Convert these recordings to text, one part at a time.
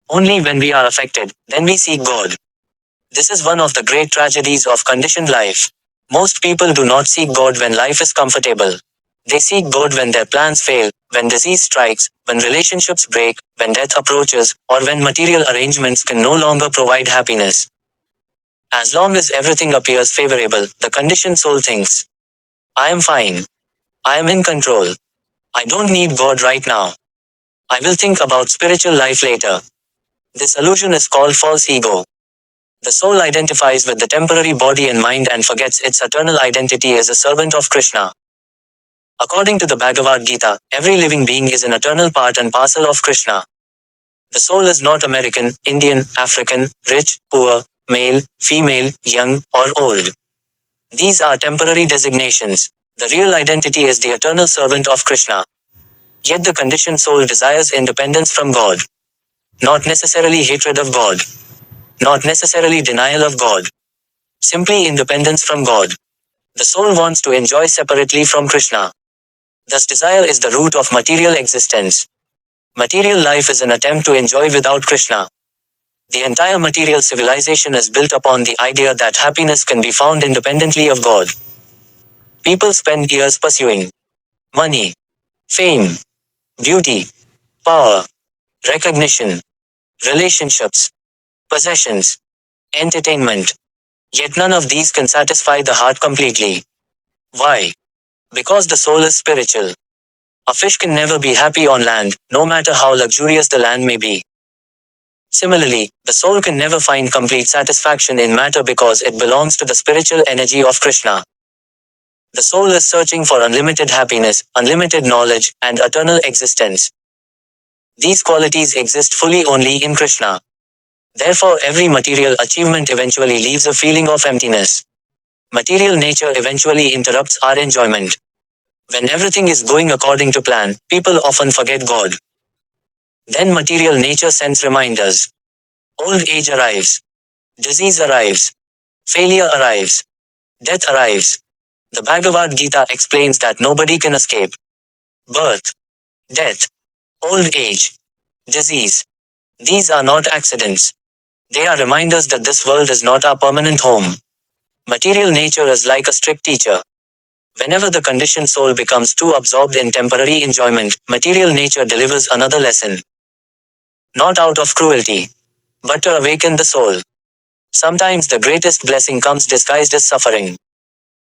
Only when we are affected, then we seek God. This is one of the great tragedies of conditioned life. Most people do not seek God when life is comfortable. They seek God when their plans fail, when disease strikes, when relationships break, when death approaches, or when material arrangements can no longer provide happiness. As long as everything appears favorable, the conditioned soul thinks, I am fine. I am in control. I don't need God right now. I will think about spiritual life later. This illusion is called false ego. The soul identifies with the temporary body and mind and forgets its eternal identity as a servant of Krishna. According to the Bhagavad Gita, every living being is an eternal part and parcel of Krishna. The soul is not American, Indian, African, rich, poor, male, female, young, or old. These are temporary designations. The real identity is the eternal servant of Krishna. Yet the conditioned soul desires independence from God. Not necessarily hatred of God. Not necessarily denial of God. Simply independence from God. The soul wants to enjoy separately from Krishna. Thus desire is the root of material existence. Material life is an attempt to enjoy without Krishna. The entire material civilization is built upon the idea that happiness can be found independently of God. People spend years pursuing money, fame, beauty, power, recognition, relationships, possessions, entertainment. Yet none of these can satisfy the heart completely. Why? Because the soul is spiritual. A fish can never be happy on land, no matter how luxurious the land may be. Similarly, the soul can never find complete satisfaction in matter because it belongs to the spiritual energy of Krishna. The soul is searching for unlimited happiness, unlimited knowledge, and eternal existence. These qualities exist fully only in Krishna. Therefore, every material achievement eventually leaves a feeling of emptiness. Material nature eventually interrupts our enjoyment. When everything is going according to plan, people often forget God. Then material nature sends reminders. Old age arrives. Disease arrives. Failure arrives. Death arrives. The Bhagavad Gita explains that nobody can escape birth, death, old age, disease. These are not accidents. They are reminders that this world is not our permanent home. Material nature is like a strict teacher. Whenever the conditioned soul becomes too absorbed in temporary enjoyment, material nature delivers another lesson. Not out of cruelty, but to awaken the soul. Sometimes the greatest blessing comes disguised as suffering.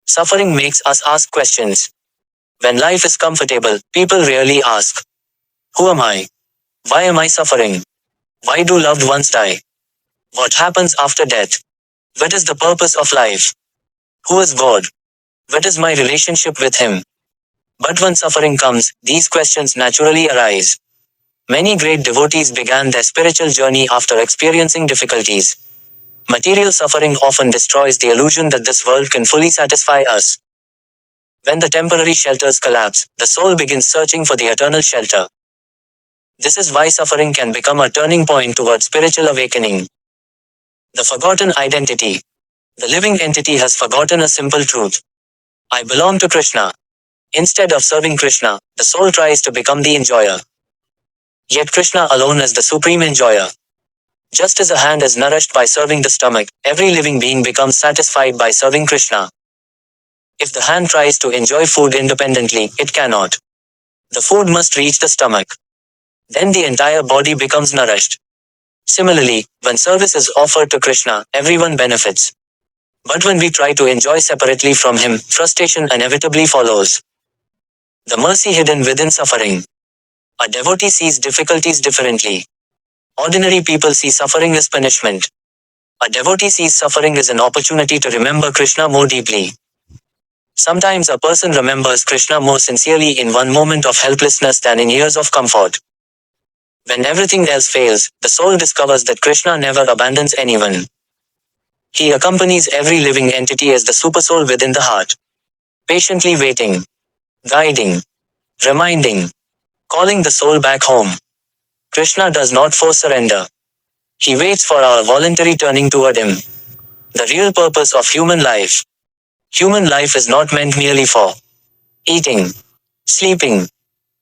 Suffering makes us ask questions. When life is comfortable, people rarely ask, who am I? Why am I suffering? Why do loved ones die? What happens after death? What is the purpose of life? Who is God? What is my relationship with Him? But when suffering comes, these questions naturally arise. Many great devotees began their spiritual journey after experiencing difficulties. Material suffering often destroys the illusion that this world can fully satisfy us. When the temporary shelters collapse, the soul begins searching for the eternal shelter. This is why suffering can become a turning point toward spiritual awakening. The forgotten identity. The living entity has forgotten a simple truth. I belong to Krishna. Instead of serving Krishna, the soul tries to become the enjoyer. Yet Krishna alone is the supreme enjoyer. Just as a hand is nourished by serving the stomach, every living being becomes satisfied by serving Krishna. If the hand tries to enjoy food independently, it cannot. The food must reach the stomach. Then the entire body becomes nourished. Similarly, when service is offered to Krishna, everyone benefits. But when we try to enjoy separately from Him, frustration inevitably follows. The mercy hidden within suffering. A devotee sees difficulties differently. Ordinary people see suffering as punishment. A devotee sees suffering as an opportunity to remember Krishna more deeply. Sometimes a person remembers Krishna more sincerely in one moment of helplessness than in years of comfort. When everything else fails, the soul discovers that Krishna never abandons anyone. He accompanies every living entity as the supersoul within the heart. Patiently waiting, guiding, reminding, calling the soul back home. Krishna does not force surrender. He waits for our voluntary turning toward Him. The real purpose of human life. Human life is not meant merely for eating, sleeping,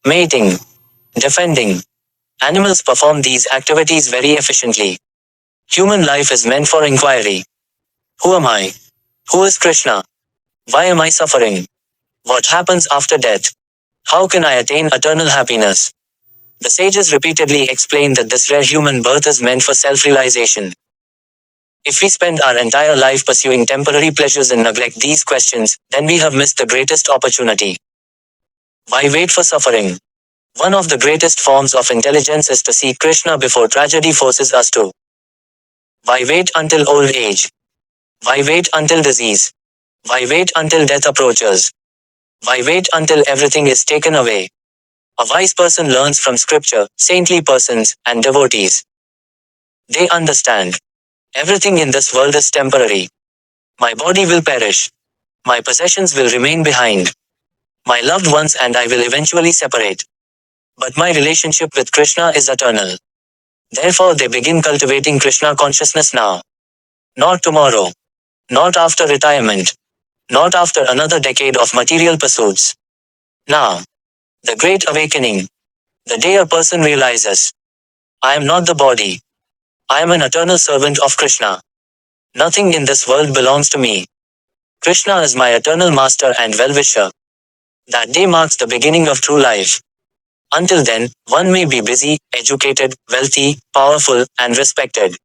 mating, defending, Animals perform these activities very efficiently. Human life is meant for inquiry. Who am I? Who is Krishna? Why am I suffering? What happens after death? How can I attain eternal happiness? The sages repeatedly explain that this rare human birth is meant for self-realization. If we spend our entire life pursuing temporary pleasures and neglect these questions, then we have missed the greatest opportunity. Why wait for suffering? One of the greatest forms of intelligence is to seek Krishna before tragedy forces us to. Why wait until old age? Why wait until disease? Why wait until death approaches? Why wait until everything is taken away? A wise person learns from scripture, saintly persons, and devotees. They understand. Everything in this world is temporary. My body will perish. My possessions will remain behind. My loved ones and I will eventually separate. But my relationship with Krishna is eternal. Therefore they begin cultivating Krishna consciousness now. Not tomorrow. Not after retirement. Not after another decade of material pursuits. Now. The Great Awakening. The day a person realizes, I am not the body. I am an eternal servant of Krishna. Nothing in this world belongs to me. Krishna is my eternal master and well-wisher. That day marks the beginning of true life. Until then, one may be busy, educated, wealthy, powerful, and respected,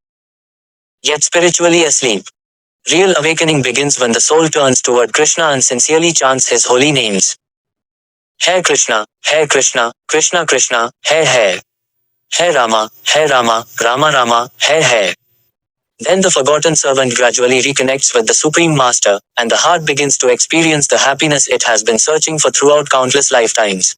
yet spiritually asleep. Real awakening begins when the soul turns toward Krishna and sincerely chants his holy names. Hare Krishna, Krishna Krishna, Hare Hare. Hare Rama, Rama Rama, Hare Hare. Then the forgotten servant gradually reconnects with the Supreme Master, and the heart begins to experience the happiness it has been searching for throughout countless lifetimes.